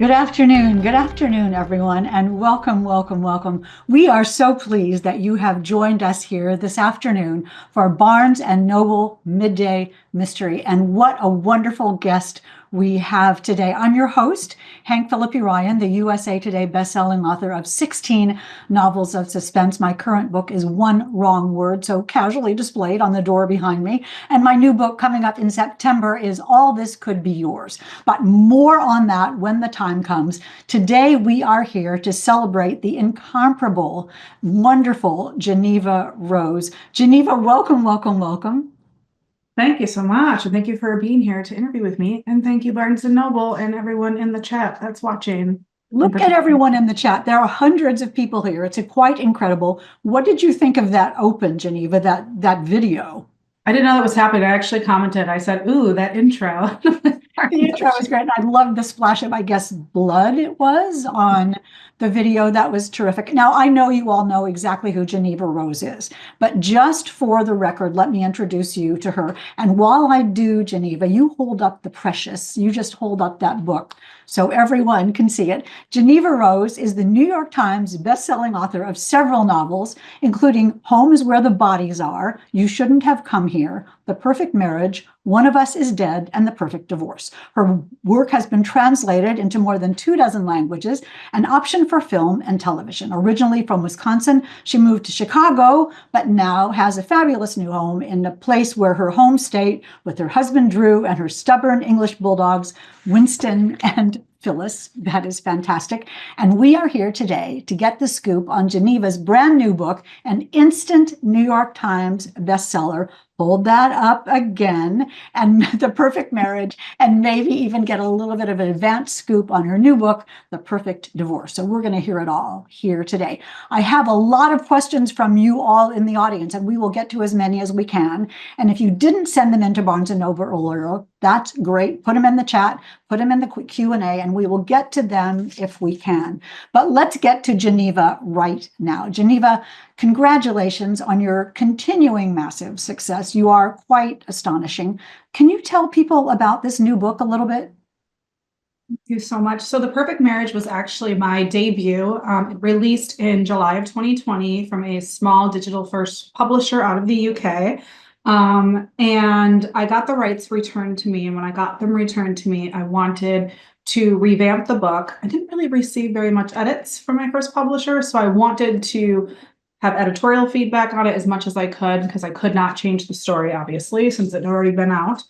Good afternoon, everyone, and welcome, welcome, welcome. We are so pleased that you have joined us here this afternoon for Barnes and Noble Midday Mystery. And what a wonderful guest we have today. I'm your host, Hank Phillippi Ryan, the USA Today bestselling author of 16 novels of suspense. My current book is One Wrong Word, so casually displayed on the door behind me. And my new book coming up in September is All This Could Be Yours. But more on that when the time comes. Today, we are here to celebrate the incomparable, wonderful Jeneva Rose. Jeneva, welcome, welcome, welcome. Thank you so much. And thank you for being here to interview with me. And thank you, Barnes and Noble, and everyone in the chat that's watching. Look at everyone in the chat. There are hundreds of people here. It's quite incredible. What did you think of that open, Jeneva, that video? I didn't know that was happening. I actually commented. I said, ooh, that intro. The intro was great. I loved the splash of, I guess, blood it was on the video. That was terrific. Now, I know you all know exactly who Jeneva Rose is, but just for the record, let me introduce you to her. And while I do, Jeneva, you hold up the precious. You just hold up that book so everyone can see it. Jeneva Rose is the New York Times bestselling author of several novels, including Homes Where the Bodies Are, You Shouldn't Have Come Here, The Perfect Marriage, One of Us is Dead, and The Perfect Divorce. Her work has been translated into more than 24 languages, an option for film and television. Originally from Wisconsin, she moved to Chicago, but now has a fabulous new home in a place where her home state with her husband, Drew, and her stubborn English bulldogs, Winston and Phyllis. That is fantastic. And we are here today to get the scoop on Geneva's brand new book, an instant New York Times bestseller. Hold that up again, and The Perfect Marriage, and maybe even get a little bit of an advanced scoop on her new book, The Perfect Divorce. So we're going to hear it all here today. I have a lot of questions from you all in the audience, and we will get to as many as we can. And if you didn't send them into Barnes & Noble earlier, that's great. Put them in the chat, put them in the Q&A, and we will get to them if we can. But let's get to Jeneva right now. Jeneva, congratulations on your continuing massive success. You are quite astonishing. Can you tell people about this new book a little bit? Thank you so much. So The Perfect Marriage was actually my debut. Released in July of 2020 from a small digital first publisher out of the UK. And I got the rights returned to me. And when I got them returned to me, I wanted to revamp the book. I didn't really receive very much edits from my first publisher, so I wanted to have editorial feedback on it as much as I could, because I could not change the story, obviously, since it had already been out.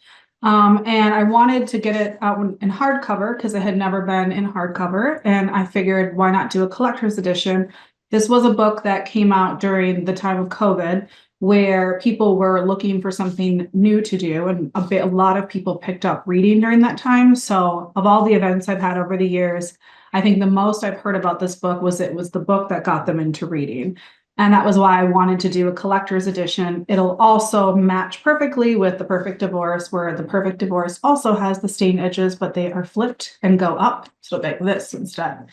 And I wanted to get it out in hardcover because it had never been in hardcover. And I figured, why not do a collector's edition? This was a book that came out during the time of COVID, where people were looking for something new to do. And a lot of people picked up reading during that time. So of all the events I've had over the years, I think the most I've heard about this book was it was the book that got them into reading. And that was why I wanted to do a collector's edition. It'll also match perfectly with The Perfect Divorce, where The Perfect Divorce also has the stained edges, but they are flipped and go up. So like this instead.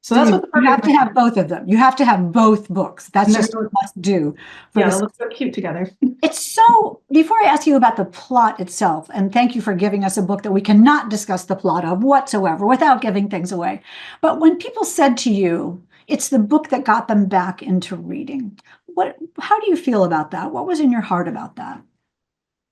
So that's what you have to have both of them. You have to have both books. That's just a must do. Yeah, it looks so cute together. It's so, before I ask you about the plot itself, and thank you for giving us a book that we cannot discuss the plot of whatsoever without giving things away. But when people said to you, it's the book that got them back into reading, how do you feel about that? What was in your heart about that?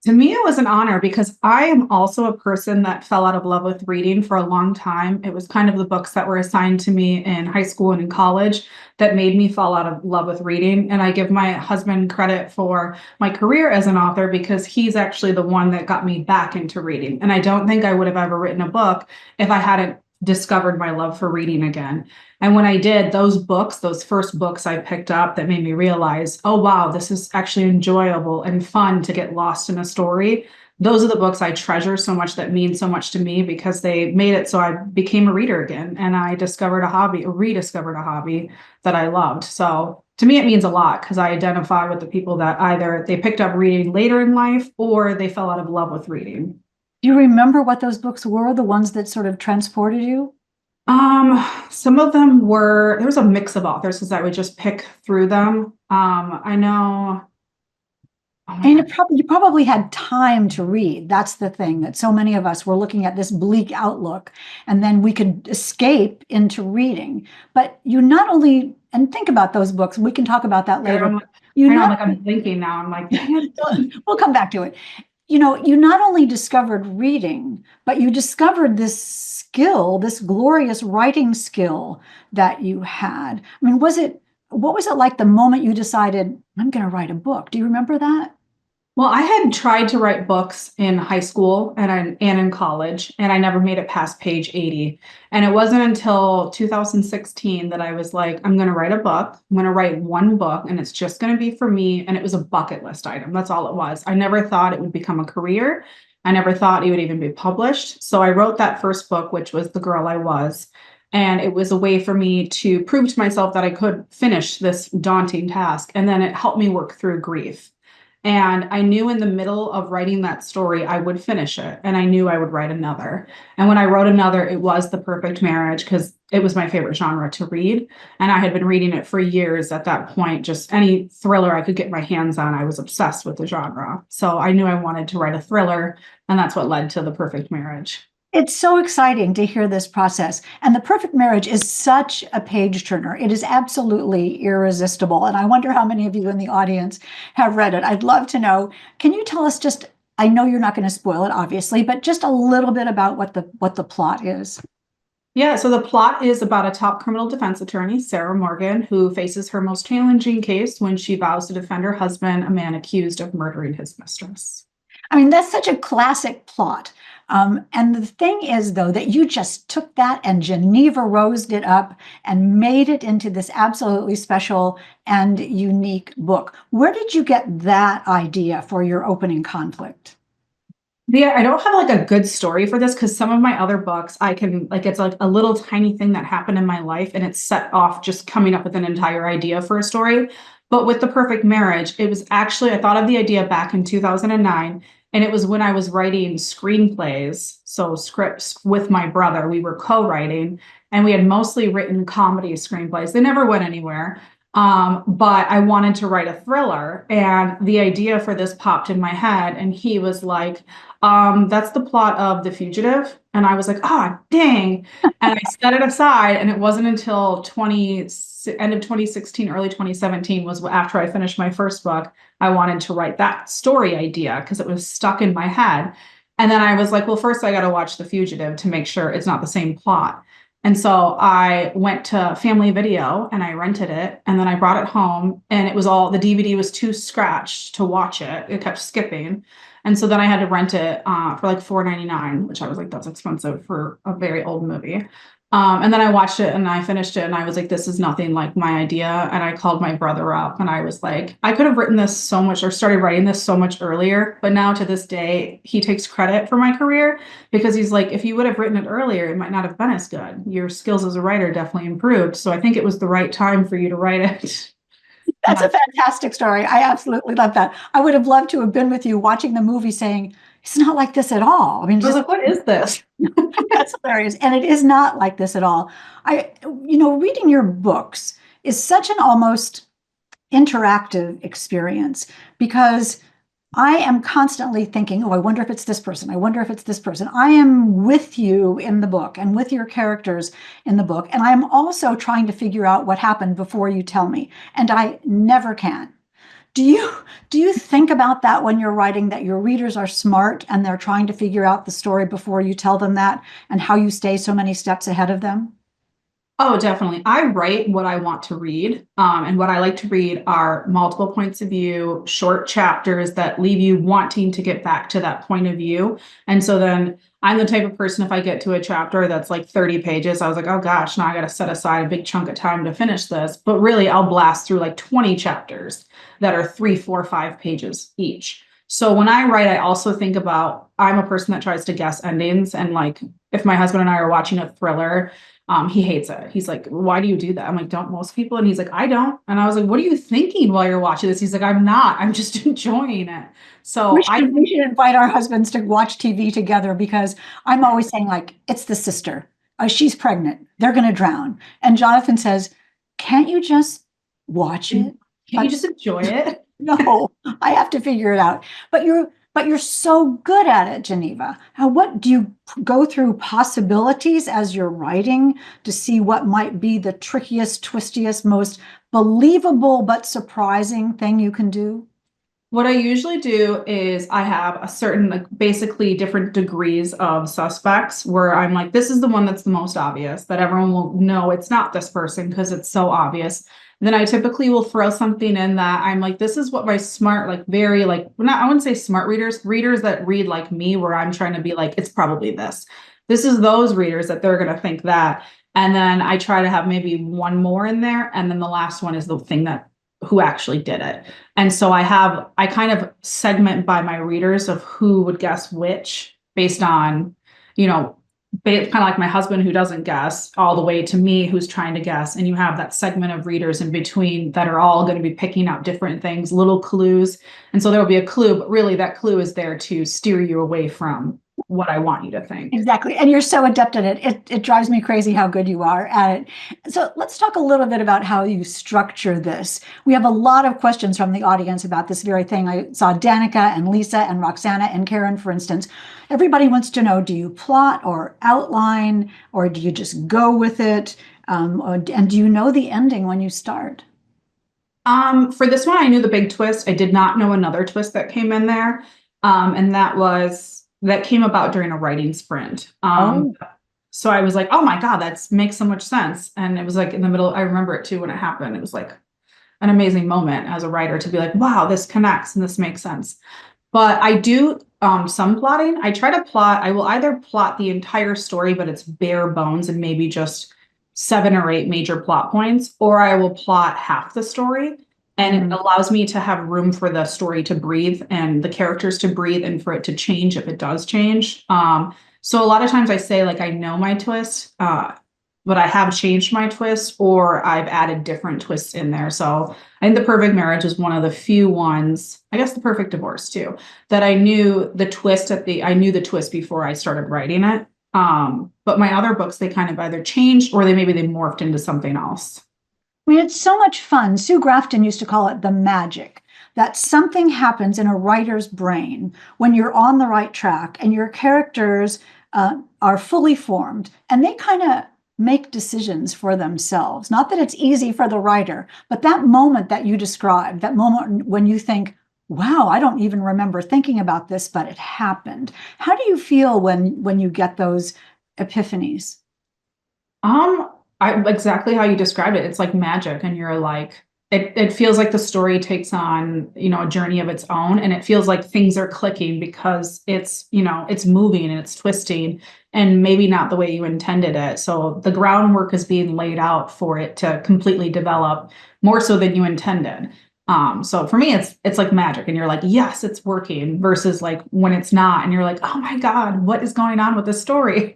To me, it was an honor because I am also a person that fell out of love with reading for a long time. It was kind of the books that were assigned to me in high school and in college that made me fall out of love with reading. And I give my husband credit for my career as an author because he's actually the one that got me back into reading. And I don't think I would have ever written a book if I hadn't discovered my love for reading again. And when I did, those books, those first books I picked up that made me realize, oh, wow, this is actually enjoyable and fun to get lost in a story. Those are the books I treasure so much, that mean so much to me, because they made it so I became a reader again. And I discovered a hobby, or rediscovered a hobby that I loved. So to me, it means a lot because I identify with the people that either they picked up reading later in life or they fell out of love with reading. Do you remember what those books were, the ones that sort of transported you? Some of them were, there was a mix of authors because I would just pick through them. I know Oh my And God. you probably had time to read. That's the thing that so many of us were looking at this bleak outlook, and then we could escape into reading. But you not only, and think about those books, we can talk about that Yeah, later. You I know, I'm not, like, I'm thinking now. I'm like, we'll come back to it. You not only discovered reading, but you discovered this skill, this glorious writing skill that you had. I mean, what was it like the moment you decided, I'm going to write a book? Do you remember that? well, I had tried to write books in high school and in college, and I never made it past page 80. And it wasn't until 2016 that I was like, I'm going to write a book. I'm going to write one book, and it's just going to be for me. And it was a bucket list item. That's all it was. I never thought it would become a career. I never thought it would even be published. So I wrote that first book, which was The Girl I Was. And it was a way for me to prove to myself that I could finish this daunting task. And then it helped me work through grief. And I knew in the middle of writing that story, I would finish it. And I knew I would write another. And when I wrote another, it was The Perfect Marriage because it was my favorite genre to read. And I had been reading it for years at that point. Just any thriller I could get my hands on, I was obsessed with the genre. So I knew I wanted to write a thriller. And that's what led to The Perfect Marriage. It's so exciting to hear this process. And The Perfect Marriage is such a page turner. It is absolutely irresistible. And I wonder how many of you in the audience have read it. I'd love to know. Can you tell us just, I know you're not going to spoil it, obviously, but just a little bit about what the plot is. Yeah, so the plot is about a top criminal defense attorney, Sarah Morgan, who faces her most challenging case when she vows to defend her husband, a man accused of murdering his mistress. I mean, that's such a classic plot. And the thing is, though, that you just took that and Geneva Rosed it up and made it into this absolutely special and unique book. Where did you get that idea for your opening conflict? Yeah, I don't have like a good story for this because some of my other books, I can like it's like a little tiny thing that happened in my life and it's set off just coming up with an entire idea for a story. But with The Perfect Marriage, it was actually, I thought of the idea back in 2009, and it was when I was writing screenplays, so scripts with my brother. We were co-writing, and we had mostly written comedy screenplays. They never went anywhere. But I wanted to write a thriller, and the idea for this popped in my head, and he was like, that's the plot of The Fugitive. And I was like, ah, dang. And I set it aside. And it wasn't until end of 2016, early 2017 was after I finished my first book. I wanted to write that story idea because it was stuck in my head. And then I was like, well, first I got to watch The Fugitive to make sure it's not the same plot. And so I went to Family Video and I rented it. And then I brought it home, and it was all the DVD was too scratched to watch it. It kept skipping. And so then I had to rent it for like $4.99, which I was like, that's expensive for a very old movie. And then I watched it and I finished it and I was like, this is nothing like my idea. And I called my brother up and I was like, I could have written this so much or started writing this so much earlier. But now to this day, he takes credit for my career because he's like, if you would have written it earlier, it might not have been as good. Your skills as a writer definitely improved. So I think it was the right time for you to write it. That's a fantastic story. I absolutely love that. I would have loved to have been with you watching the movie saying, it's not like this at all. I mean, I was just like, what is this? that's hilarious. And it is not like this at all. Reading your books is such an almost interactive experience because I am constantly thinking, oh, I wonder if it's this person. I wonder if it's this person. I am with you in the book and with your characters in the book. And I am also trying to figure out what happened before you tell me. And I never can. Do you think about that when you're writing that your readers are smart and they're trying to figure out the story before you tell them that and how you stay so many steps ahead of them? Oh, definitely. I write what I want to read. And what I like to read are multiple points of view, short chapters that leave you wanting to get back to that point of view. And so then I'm the type of person, if I get to a chapter that's like 30 pages, I was like, oh gosh, now I got to set aside a big chunk of time to finish this. But really, I'll blast through like 20 chapters that are 3, 4, 5 pages each. So when I write, I also think about I'm a person that tries to guess endings. And like if my husband and I are watching a thriller, he hates it. He's like, why do you do that? I'm like, don't most people? And he's like, I don't. And I was like, what are you thinking while you're watching this? He's like, I'm not. I'm just enjoying it. We So I should, we should invite our husbands to watch TV together because I'm always saying, like, it's the sister. She's pregnant. They're going to drown. And Jonathan says, can't you just watch it? can't you just enjoy it? No, I have to figure it out. But you're so good at it, Geneva. What do you go through possibilities as you're writing to see what might be the trickiest, twistiest, most believable but surprising thing you can do? What I usually do is I have a certain, like, basically different degrees of suspects where I'm like, this is the one that's the most obvious, that everyone will know it's not this person because it's so obvious. Then I typically will throw something in that I'm like, this is what my smart, like very like, well, not, I wouldn't say smart readers, readers that read like me, where I'm trying to be like, it's probably this. This is those readers that they're going to think that. And then I try to have maybe one more in there. And then the last one is the thing that who actually did it. And so I kind of segment by my readers of who would guess which based on, you know, kind of like my husband who doesn't guess, all the way to me who's trying to guess. And you have that segment of readers in between that are all going to be picking out different things, little clues. And so there will be a clue, but really that clue is there to steer you away from what I want you to think. Exactly. And you're so adept at it. It drives me crazy how good you are at it. So let's talk a little bit about how you structure this. We have a lot of questions from the audience about this very thing. I saw Danica and Lisa and Roxana and Karen, for instance. Everybody wants to know, do you plot or outline, or do you just go with it? And do you know the ending when you start? For this one, I knew the big twist. I did not know another twist that came in there. And that came about during a writing sprint. Oh, So I was like, oh my God, that makes so much sense. And it was like in the middle, I remember it too when it happened. It was like an amazing moment as a writer to be like, wow, this connects and this makes sense. But I do some plotting. I try to plot, I will either plot the entire story, but it's bare bones and maybe just 7 or 8 major plot points, or I will plot half the story. And it allows me to have room for the story to breathe and the characters to breathe and for it to change if it does change. So a lot of times I say, like, I know my twist, but I have changed my twist or I've added different twists in there. So I think The Perfect Marriage is one of the few ones, I guess The Perfect Divorce too, that I knew the twist I knew the twist before I started writing it. But my other books, they kind of either changed or they morphed into something else. I mean, it's so much fun. Sue Grafton used to call it the magic, that something happens in a writer's brain when you're on the right track and your characters are fully formed and they kind of make decisions for themselves. Not that it's easy for the writer, but that moment that you described, that moment when you think, wow, I don't even remember thinking about this, but it happened. How do you feel when you get those epiphanies? Um, I exactly how you described it. It's like magic, and you're like, it feels like the story takes on, a journey of its own, and it feels like things are clicking because it's moving and it's twisting, and maybe not the way you intended it. So the groundwork is being laid out for it to completely develop more so than you intended. So for me, it's like magic, and you're like, yes, it's working, versus like when it's not, and you're like, oh my God, what is going on with this story?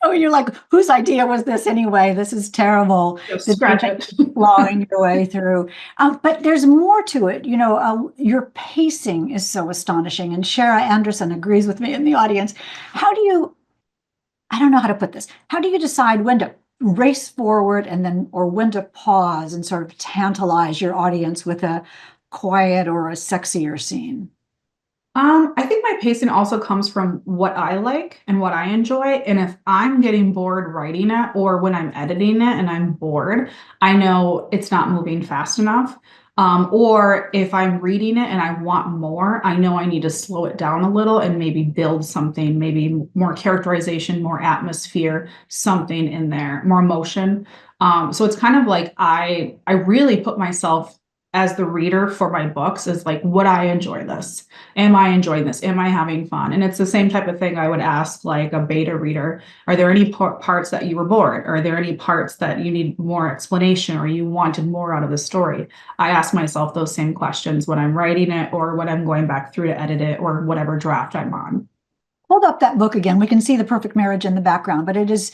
Oh, you're like, whose idea was this anyway? This is terrible. Just That you're scratch it. clawing your way through. But there's more to it. Your pacing is so astonishing. And Shara Anderson agrees with me in the audience. How do you, I don't know how to put this. How do you decide when to race forward or when to pause and sort of tantalize your audience with a quiet or a sexier scene? I think my pacing also comes from what I like and what I enjoy. And if I'm getting bored writing it or when I'm editing it and I'm bored, I know it's not moving fast enough. Or if I'm reading it and I want more, I know I need to slow it down a little and maybe build something, maybe more characterization, more atmosphere, something in there, more emotion. So it's kind of like I really put myself as the reader for my books is like, would I enjoy this? Am I enjoying this? Am I having fun? And it's the same type of thing I would ask like a beta reader. Are there any parts that you were bored? Are there any parts that you need more explanation or you wanted more out of the story? I ask myself those same questions when I'm writing it or when I'm going back through to edit it or whatever draft I'm on. Hold up that book again. We can see The Perfect Marriage in the background, but it is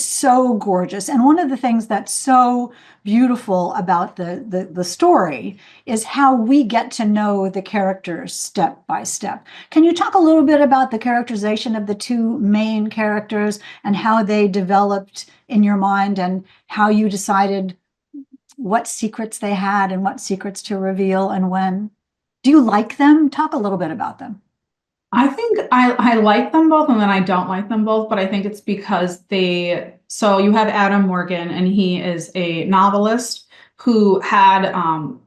so gorgeous. And one of the things that's so beautiful about the story is how we get to know the characters step by step. Can you talk a little bit about the characterization of the two main characters and how they developed in your mind and how you decided what secrets they had and what secrets to reveal and when? Do you like them? Talk a little bit about them. I think I like them both and then I don't like them both, but I think it's because so you have Adam Morgan and he is a novelist who had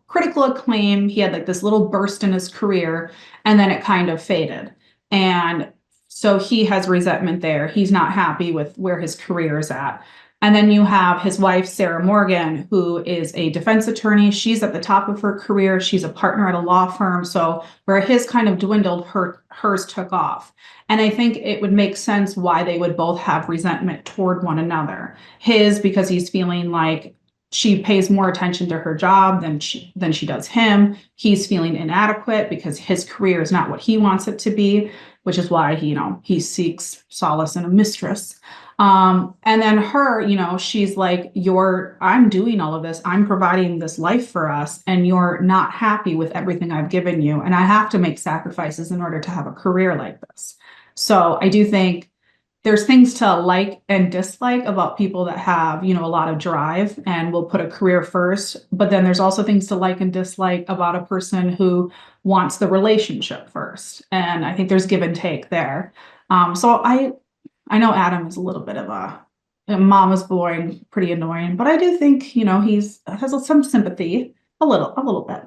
critical acclaim. He had like this little burst in his career and then it kind of faded. And so he has resentment there. He's not happy with where his career is at. And then you have his wife, Sarah Morgan, who is a defense attorney. She's at the top of her career. She's a partner at a law firm. So where his kind of dwindled, hers took off. And I think it would make sense why they would both have resentment toward one another. His, because he's feeling like she pays more attention to her job than she does him. He's feeling inadequate because his career is not what he wants it to be, which is why he seeks solace in a mistress. And then her, she's like, I'm doing all of this. I'm providing this life for us, and you're not happy with everything I've given you. And I have to make sacrifices in order to have a career like this. So I do think there's things to like and dislike about people that have, a lot of drive and will put a career first. But then there's also things to like and dislike about a person who wants the relationship first. And I think there's give and take there. So I know Adam is a little bit of a mama's boy and pretty annoying, but I do think, he's has some sympathy, a little bit.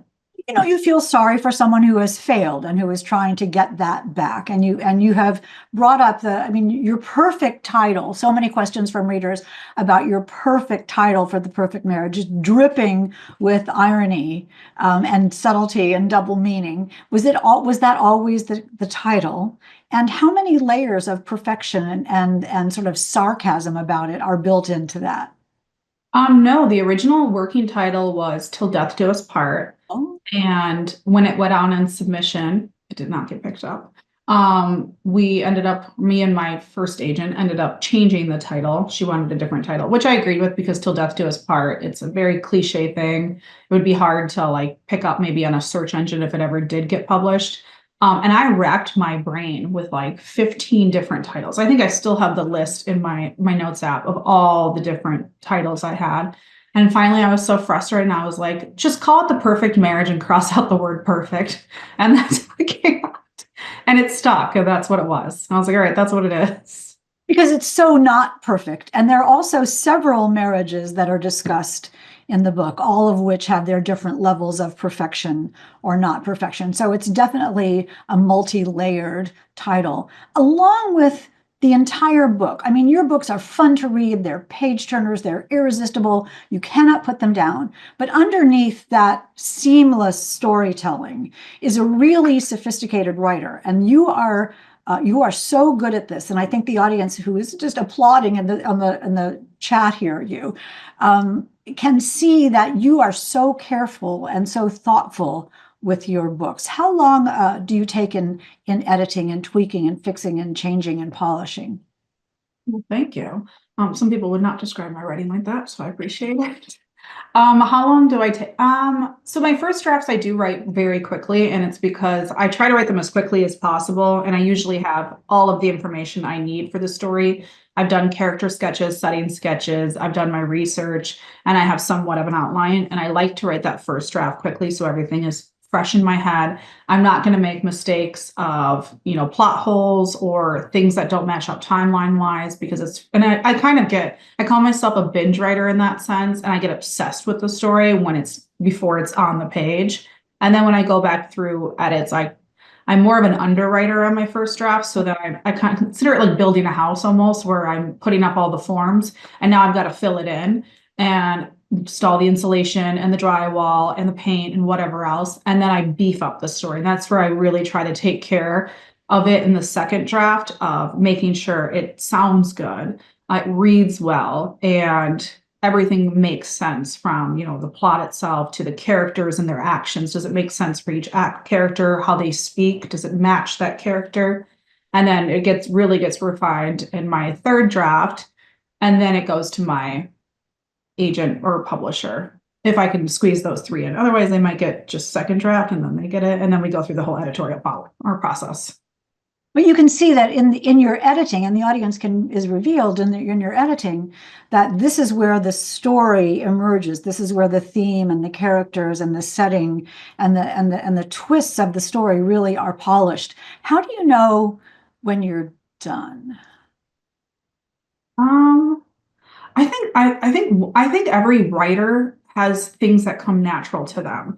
You feel sorry for someone who has failed and who is trying to get that back. And you have brought up your perfect title. So many questions from readers about your perfect title for The Perfect Marriage, just dripping with irony, and subtlety and double meaning. Was that always the title? And how many layers of perfection and sort of sarcasm about it are built into that? No, the original working title was Till Death Do Us Part. Oh. And when it went out in submission, it did not get picked up. Me and my first agent ended up changing the title. She wanted a different title, which I agreed with because Till Death Do Us Part, it's a very cliche thing. It would be hard to like pick up maybe on a search engine if it ever did get published. And I racked my brain with like 15 different titles. I think I still have the list in my notes app of all the different titles I had. And finally, I was so frustrated, and I was like, just call it The Perfect Marriage and cross out the word perfect. And that's what it came out. And it stuck, and that's what it was. And I was like, all right, that's what it is. Because it's so not perfect. And there are also several marriages that are discussed in the book, all of which have their different levels of perfection or not perfection. So it's definitely a multi-layered title, along with the entire book. Your books are fun to read. They're page turners. They're irresistible. You cannot put them down. But underneath that seamless storytelling is a really sophisticated writer. And you are so good at this, and I think the audience who is just applauding in the chat here, can see that you are so careful and so thoughtful with your books. How long do you take in editing and tweaking and fixing and changing and polishing? Well, thank you. Some people would not describe my writing like that, so I appreciate it. How long do I take? So my first drafts I do write very quickly, and it's because I try to write them as quickly as possible, and I usually have all of the information I need for the story. I've done character sketches, setting sketches, I've done my research, and I have somewhat of an outline, and I like to write that first draft quickly so everything is fresh in my head. I'm not going to make mistakes of, plot holes or things that don't match up timeline wise because I call myself a binge writer in that sense. And I get obsessed with the story before it's on the page. And then when I go back through edits, I'm more of an underwriter on my first draft. So that I kind of consider it like building a house almost, where I'm putting up all the forms and now I've got to fill it in and install the insulation and the drywall and the paint and whatever else. And then I beef up the story. And that's where I really try to take care of it in the second draft of making sure it sounds good, it reads well, and everything makes sense from, the plot itself to the characters and their actions. Does it make sense for each character, how they speak? Does it match that character? And then it really gets refined in my third draft. And then it goes to my agent or publisher if I can squeeze those three in. Otherwise, they might get just second draft and then they get it. And then we go through the whole editorial process. But you can see that in your editing, and the audience is revealed in your editing, that this is where the story emerges. This is where the theme and the characters and the setting and the twists of the story really are polished. How do you know when you're done? Um, I think every writer has things that come natural to them.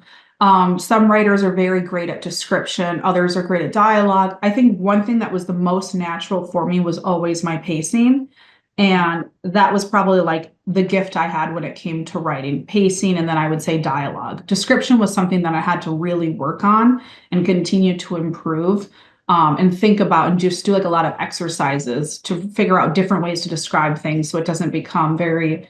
Some writers are very great at description, others are great at dialogue. I think one thing that was the most natural for me was always my pacing. And that was probably like the gift I had when it came to writing, pacing, and then I would say dialogue. Description was something that I had to really work on and continue to improve, and think about and just do like a lot of exercises to figure out different ways to describe things so it doesn't become very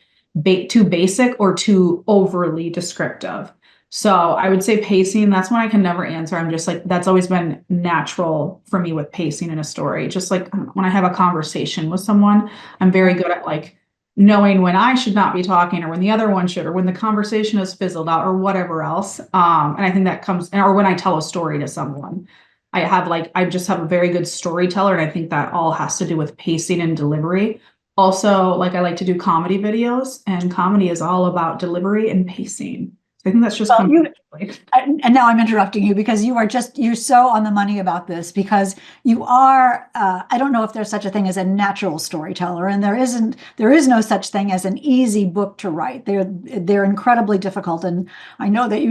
too basic or too overly descriptive. So I would say pacing, that's one I can never answer. I'm just like, that's always been natural for me with pacing in a story. Just like when I have a conversation with someone, I'm very good at like knowing when I should not be talking or when the other one should, or when the conversation has fizzled out or whatever else. And I think that comes, or when I tell a story to someone. I just have a very good storyteller, and I think that all has to do with pacing and delivery. Also, like I like to do comedy videos, and comedy is all about delivery and pacing. So I think that's just Well, come you naturally. and now I'm interrupting you because you're so on the money about this because you are I don't know if there's such a thing as a natural storyteller, and there is no such thing as an easy book to write. They're incredibly difficult, and I know that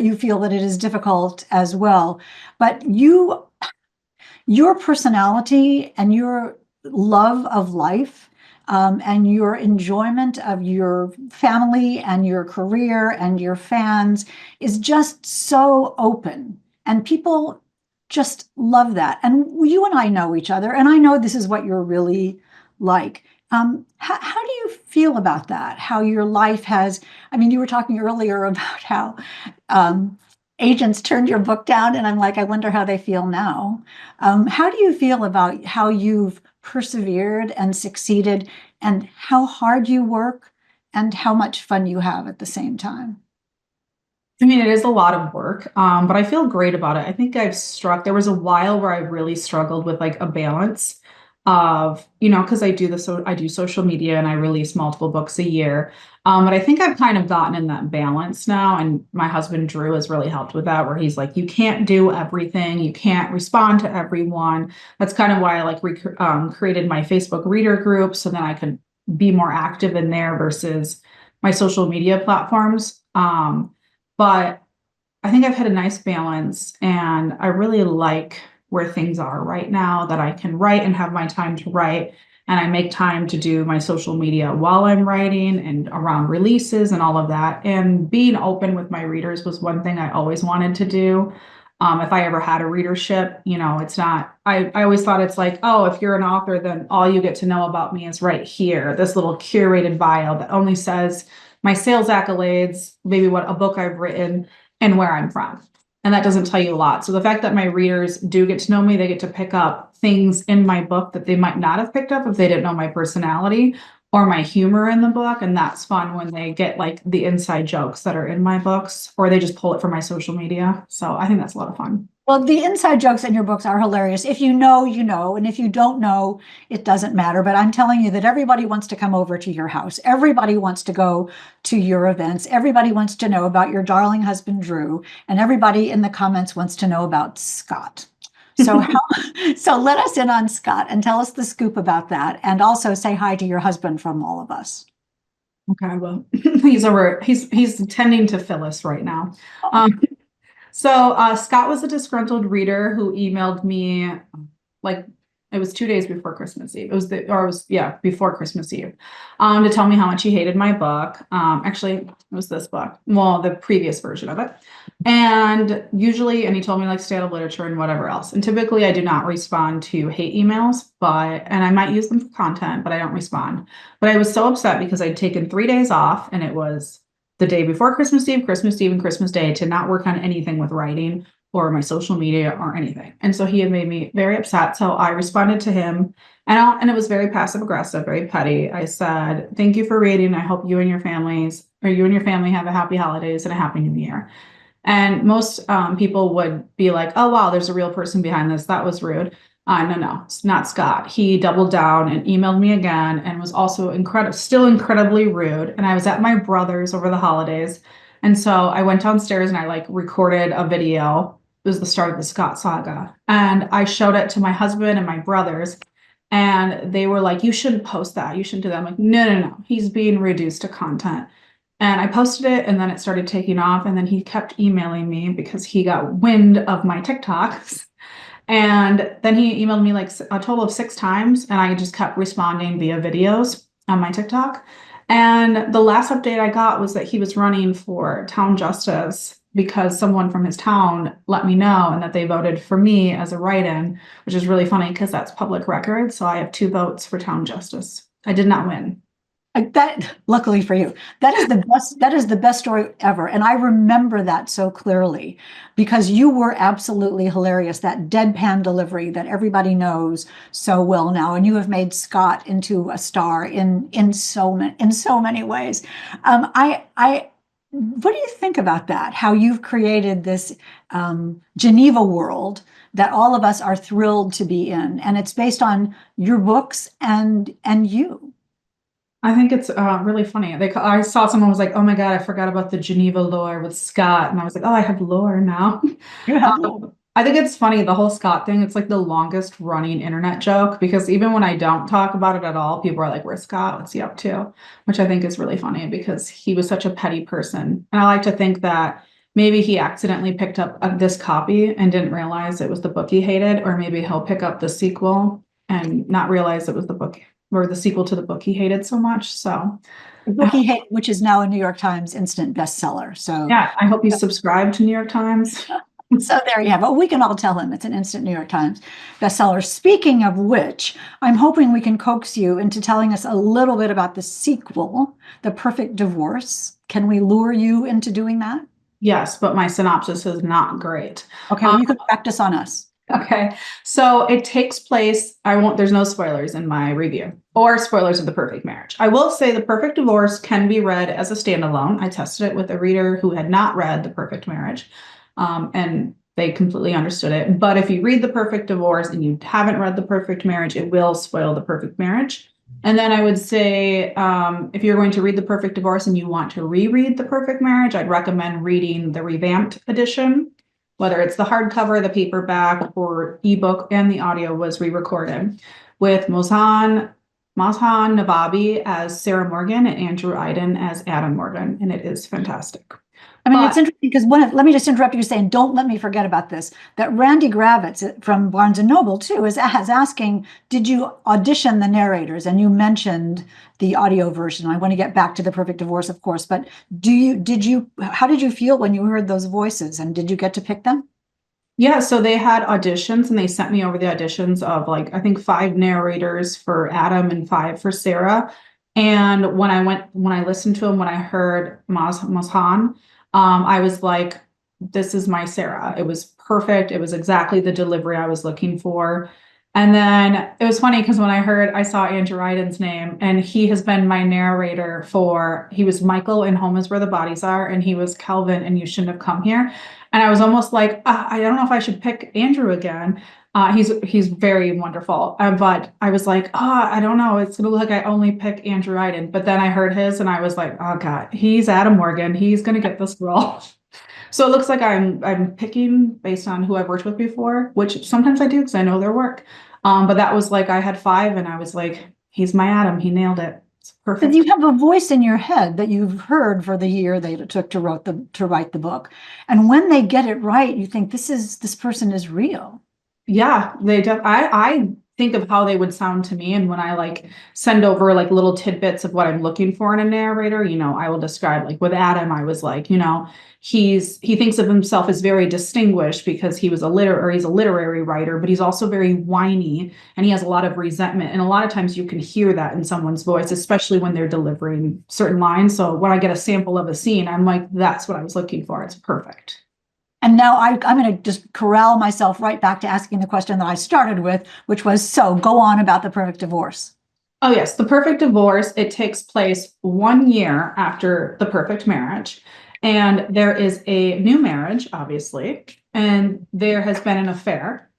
you feel that it is difficult as well. But your personality and your love of life, and your enjoyment of your family and your career and your fans is just so open. And people just love that. And you and I know each other, and I know this is what you're really like. How do you feel about that? How your life has, I mean, you were talking earlier about how agents turned your book down, and I'm like, I wonder how they feel now. How do you feel about how you've persevered and succeeded, and how hard you work, and how much fun you have at the same time? I mean, it is a lot of work, but I feel great about it. I think there was a while where I really struggled with like a balance of, because I do social media and I release multiple books a year. But I think I've kind of gotten in that balance now. And my husband, Drew, has really helped with that, where he's like, you can't do everything. You can't respond to everyone. That's kind of why I like created my Facebook reader group so then I could be more active in there versus my social media platforms. But I think I've had a nice balance, and I really like where things are right now, that I can write and have my time to write. And I make time to do my social media while I'm writing and around releases and all of that. And being open with my readers was one thing I always wanted to do. If I ever had a readership, it's not, I always thought it's like, oh, if you're an author, then all you get to know about me is right here, this little curated bio that only says my sales accolades, maybe what a book I've written, and where I'm from. And that doesn't tell you a lot. So the fact that my readers do get to know me, they get to pick up things in my book that they might not have picked up if they didn't know my personality or my humor in the book. And that's fun when they get like the inside jokes that are in my books, or they just pull it from my social media. So I think that's a lot of fun. Well, the inside jokes in your books are hilarious. If you know, you know, and if you don't know, it doesn't matter. But I'm telling you that everybody wants to come over to your house. Everybody wants to go to your events. Everybody wants to know about your darling husband, Drew, and everybody in the comments wants to know about Scott. So so let us in on Scott and tell us the scoop about that, and also say hi to your husband from all of us. Okay, well, he's tending to Phyllis right now. Um, So Scott was a disgruntled reader who emailed me like it was 2 days before Christmas Eve. Before Christmas Eve, to tell me how much he hated my book. Actually, it was this book, well, the previous version of it. And he told me like stay out of literature and whatever else. And typically I do not respond to hate emails, and I might use them for content, but I don't respond. But I was so upset because I'd taken 3 days off, and it was the day before Christmas Eve, and Christmas Day, to not work on anything with writing or my social media or anything. And so he had made me very upset. So I responded to him, and it was very passive aggressive, very petty. I said, "Thank you for reading. I hope you and your family have a happy holidays and a happy new year." And most people would be like, "Oh, wow, there's a real person behind this. That was rude." No, it's not Scott. He doubled down and emailed me again and was also still incredibly rude. And I was at my brother's over the holidays. And so I went downstairs and I like recorded a video. It was the start of the Scott saga. And I showed it to my husband and my brothers. And they were like, you shouldn't post that. You shouldn't do that. I'm like, no, no, no. He's being reduced to content. And I posted it and then it started taking off. And then he kept emailing me because he got wind of my TikToks. And then he emailed me like a total of 6 times, and I just kept responding via videos on my TikTok. And the last update I got was that he was running for town justice because someone from his town let me know and that they voted for me as a write-in, which is really funny because that's public record. So I have 2 votes for town justice. I did not win. That, luckily for you, that is the best story ever. And I remember that so clearly because you were absolutely hilarious. That deadpan delivery that everybody knows so well now. And you have made Scott into a star in so many ways. What do you think about that? How you've created this Geneva world that all of us are thrilled to be in, and it's based on your books and you. I think it's really funny. I saw someone was like, "Oh my God, I forgot about the Geneva lore with Scott," and I was like, "Oh, I have lore now." You have lore. I think it's funny, the whole Scott thing. It's like the longest running internet joke because even when I don't talk about it at all, people are like, "Where's Scott? What's he up to?" Which I think is really funny because he was such a petty person, and I like to think that maybe he accidentally picked up this copy and didn't realize it was the book he hated, or maybe he'll pick up the sequel and not realize it was the book or the sequel to the book he hated so much. So, The book he hated, which is now a New York Times instant bestseller. So, yeah, I hope you subscribe to New York Times. so there you have it. We can all tell him it's an instant New York Times bestseller. Speaking of which, I'm hoping we can coax you into telling us a little bit about the sequel, The Perfect Divorce. Can we lure you into doing that? Yes, but my synopsis is not great. Okay, well, you can practice on us. Okay, so it takes place, there's no spoilers in my review or spoilers of The Perfect Marriage. I will say The Perfect Divorce can be read as a standalone. I tested it with a reader who had not read The Perfect Marriage, and they completely understood it. But if you read The Perfect Divorce and you haven't read The Perfect Marriage, it will spoil The Perfect Marriage. And then I would say, if you're going to read The Perfect Divorce and you want to reread The Perfect Marriage, I'd recommend reading the revamped edition. Whether it's the hardcover, the paperback, or ebook, and the audio was re-recorded with Mohsen Navabi as Sarah Morgan and Andrew Iden as Adam Morgan, and it is fantastic. I mean, it's interesting because let me just interrupt you saying, don't let me forget about this, that Randy Gravitz from Barnes and Noble too is asking, did you audition the narrators? And you mentioned the audio version. I want to get back to The Perfect Divorce, of course, but how did you feel when you heard those voices and did you get to pick them? Yeah, so they had auditions and they sent me over the auditions of I think 5 narrators for Adam and 5 for Sarah. And when I listened to them, when I heard Mohsen, I was like, this is my Sarah. It was perfect. It was exactly the delivery I was looking for. And then it was funny because when I saw Andrew Iden's name, and he has been my narrator he was Michael in Home is Where the Bodies Are, and he was Kelvin and You Shouldn't Have Come Here. And I was almost like, I don't know if I should pick Andrew again. He's very wonderful. But I was like, I don't know. It's gonna look like I only pick Andrew Iden. But then I heard his and I was like, oh God, he's Adam Morgan. He's gonna get this role. So it looks like I'm picking based on who I've worked with before, which sometimes I do because I know their work. But that was I had 5 and I was like, he's my Adam. He nailed it. It's perfect. You have a voice in your head that you've heard for the year that it took to write the book. And when they get it right, you think this person is real. Yeah, I think of how they would sound to me, and when I send over little tidbits of what I'm looking for in a narrator, I will describe with Adam, I was he thinks of himself as very distinguished because he's a literary writer, but he's also very whiny and he has a lot of resentment. And a lot of times you can hear that in someone's voice, especially when they're delivering certain lines. So when I get a sample of a scene, I'm like, that's what I was looking for. It's perfect. And now I'm going to just corral myself right back to asking the question that I started with, which was, so go on about The Perfect Divorce. Oh, yes. The Perfect Divorce, it takes place 1 year after The Perfect Marriage. And there is a new marriage, obviously, and there has been an affair.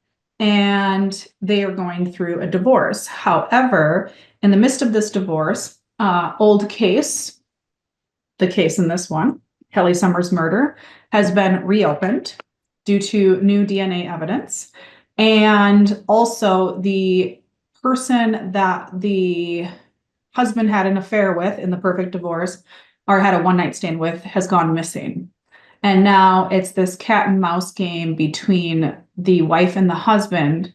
and they are going through a divorce. However, in the midst of this divorce, old case, the case in this one, Kelly Summers' murder, has been reopened due to new DNA evidence. And also, the person that the husband had an affair with in the perfect divorce or had a one night stand with has gone missing. And now it's this cat and mouse game between the wife and the husband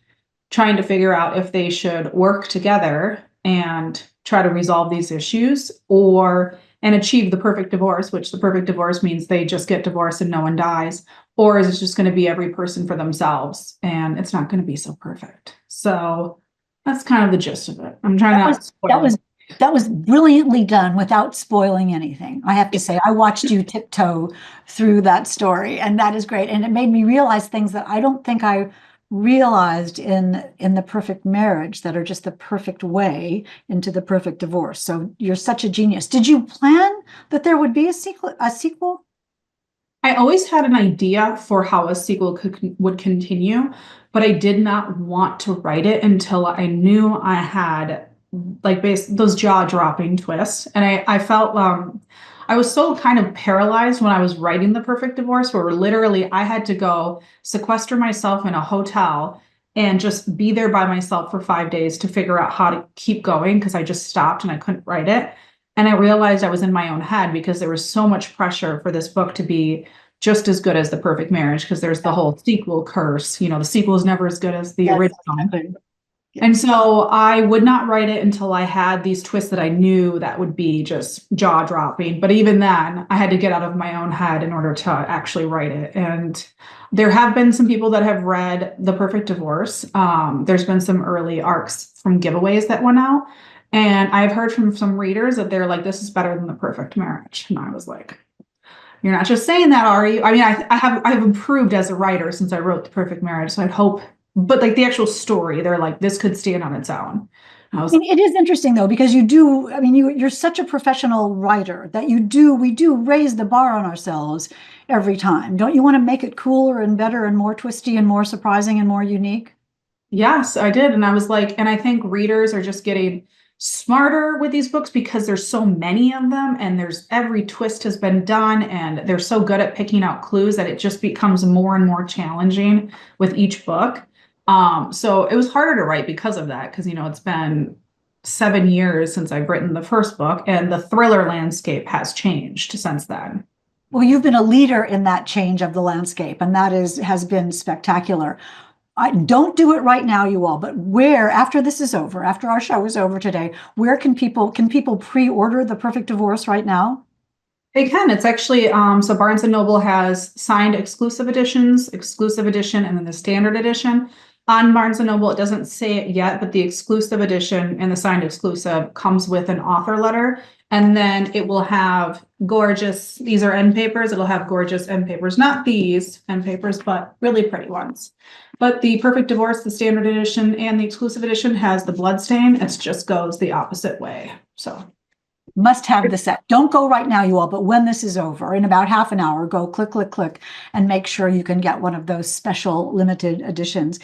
trying to figure out if they should work together and try to resolve these issues or and achieve the perfect divorce, which the perfect divorce means they just get divorced and no one dies, or is it just going to be every person for themselves and it's not going to be so perfect. So that's kind of the gist of it. I'm trying not to spoil That was it. that was brilliantly done without spoiling anything. I have to say, I watched you tiptoe through that story, and that is great. And it made me realize things that I don't think I realized in the perfect marriage that are just the perfect way into the perfect divorce. So you're such a genius. Did you plan that there would be a sequel? A sequel? I always had an idea for how a sequel would continue, but I did not want to write it until I knew I had like those jaw-dropping twists. And I felt I was so kind of paralyzed when I was writing The Perfect Divorce, where literally I had to go sequester myself in a hotel and just be there by myself for 5 days to figure out how to keep going because I just stopped and I couldn't write it. And I realized I was in my own head because there was so much pressure for this book to be just as good as The Perfect Marriage because there's the whole sequel curse. You know, the sequel is never as good as the Yes, original. exactly. And Yes. so I would not write it until I had these twists that I knew that would be just jaw dropping. But even then, I had to get out of my own head in order to actually write it. And there have been some people that have read The Perfect Divorce. There's been some early arcs from giveaways that went out. And I've heard from some readers that they're like, this is better than The Perfect Marriage. And I was like, you're not just saying that, are you? I mean, I have improved as a writer since I wrote The Perfect Marriage. So I'd hope, but like the actual story, they're like, this could stand on its own. I I was mean, it is interesting though, because you do, I mean, you're such a professional writer that we do raise the bar on ourselves every time. Don't you want to make it cooler and better and more twisty and more surprising and more unique? yes, I did. And I was like, and I think readers are just getting smarter with these books because there's so many of them and there's every twist has been done and they're so good at picking out clues that it just becomes more and more challenging with each book. So it was harder to write because of that, because it's been 7 years since I've written the first book and the thriller landscape has changed since then. Well, you've been a leader in that change of the landscape, and that has been spectacular. I don't do it right now, you all, but where, after this is over, after our show is over today, where can people pre-order The Perfect Divorce right now? They can. It's actually so Barnes and Noble has signed exclusive editions, exclusive edition, and then the standard edition. On Barnes and Noble, it doesn't say it yet, but the exclusive edition and the signed exclusive comes with an author letter. And then it will have gorgeous, these are end papers. It'll have gorgeous end papers, not these end papers, but really pretty ones. But the Perfect Divorce, the standard edition, and the exclusive edition has the blood stain. It just goes the opposite way. So Must have the set. Don't go right now, you all, but when this is over, in about half an hour, go click, click, click, and make sure you can get one of those special limited editions.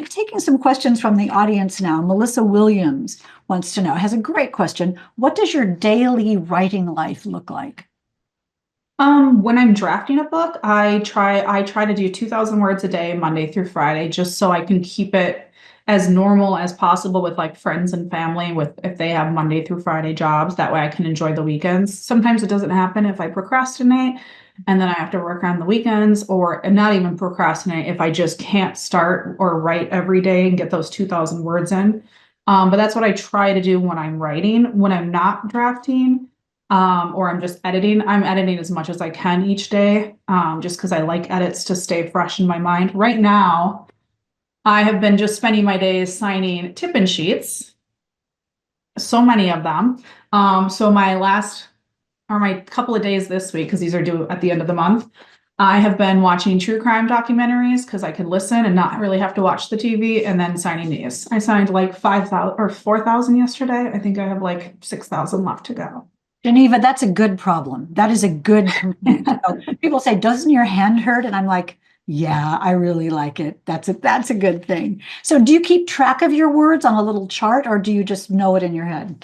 Taking some questions from the audience now. Melissa Williams wants to know, has a great question. What does your daily writing life look like? When I'm drafting a book, I try to do 2,000 words a day, Monday through Friday, just so I can keep it as normal as possible with like friends and family with if they have Monday through Friday jobs. That way I can enjoy the weekends. Sometimes it doesn't happen if I procrastinate and then I have to work on the weekends or and not even procrastinate if I just can't start or write every day and get those 2,000 words in. But that's what I try to do when I'm writing. When I'm not drafting, or I'm editing as much as I can each day, just because I like edits to stay fresh in my mind. Right now, I have been just spending my days signing tip-in sheets, so many of them. So my couple of days this week, because these are due at the end of the month, I have been watching true crime documentaries because I can listen and not really have to watch the TV, and then signing these. I signed like 5,000 or 4,000 yesterday. I think I have like 6,000 left to go. Geneva, that's a good problem. That is a good complaint. So people say, doesn't your hand hurt? And I'm like, Yeah, I really like it. That's a good thing. So do you keep track of your words on a little chart or do you just know it in your head?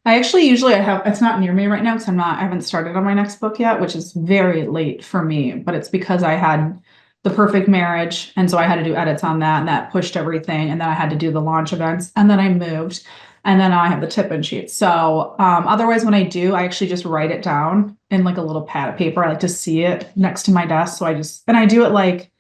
I actually usually I have it's not near me right now because I haven't started on my next book yet, which is very late for me, but it's because I had the perfect marriage and so I had to do edits on that and that pushed everything and then I had to do the launch events and then I moved and then now I have the tip-in sheet. So otherwise when I do, I actually just write it down in like a little pad of paper. I like to see it next to my desk. So I do it like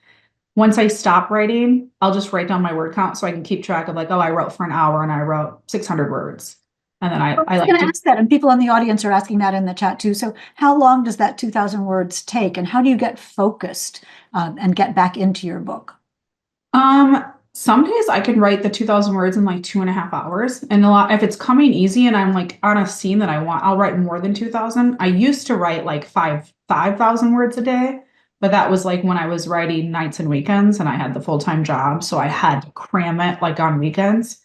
once I stop writing, I'll just write down my word count so I can keep track of like, oh, I wrote for an hour and I wrote 600 words. And then I I was like going to to, ask that, and people in the audience are asking that in the chat too. So, how long does that 2,000 words take, and how do you get focused and get back into your book? some days I can write the 2000 words in like 2.5 hours. And if it's coming easy and I'm like on a scene that I want, I'll write more than 2000. I used to write like 5,000 words a day, but that was like when I was writing nights and weekends and I had the full-time job. So I had to cram it like on weekends.